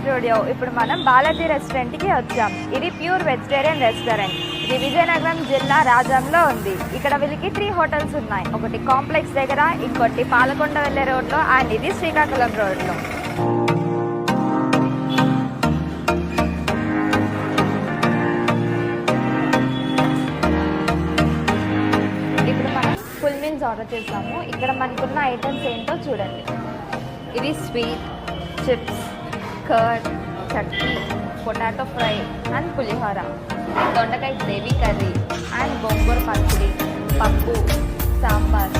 Studio. ఇప్పుడు మనం బాలాజీ రెస్టారెంట్కి వచ్చాం. ఇది ప్యూర్ వెజిటేరియన్ రెస్టారెంట్. ఇది విజయనగరం జిల్లా రాజంలో ఉంది. ఇక్కడ వీళ్ళకి 3 హోటల్స్ ఉన్నాయి. ఒకటి కాంప్లెక్స్ దగ్గర, ఇంకోటి పాలకొండ వెళ్ళే రోడ్లో, అండ్ ఇది శ్రీకాకుళం రోడ్లో. ఇప్పుడు మనం ఫుల్ మీల్స్ ఆర్డర్ చేసాము. ఇక్కడ మనకున్న ఐటమ్స్ ఏంటో చూడండి. ఇది sweet, chips, curd, chutney, potato fry and pulihora, దొండకాయ గ్రేవీ కర్రీ అండ్ గోంగూర పచ్చడి, పప్పు, సాంబార్,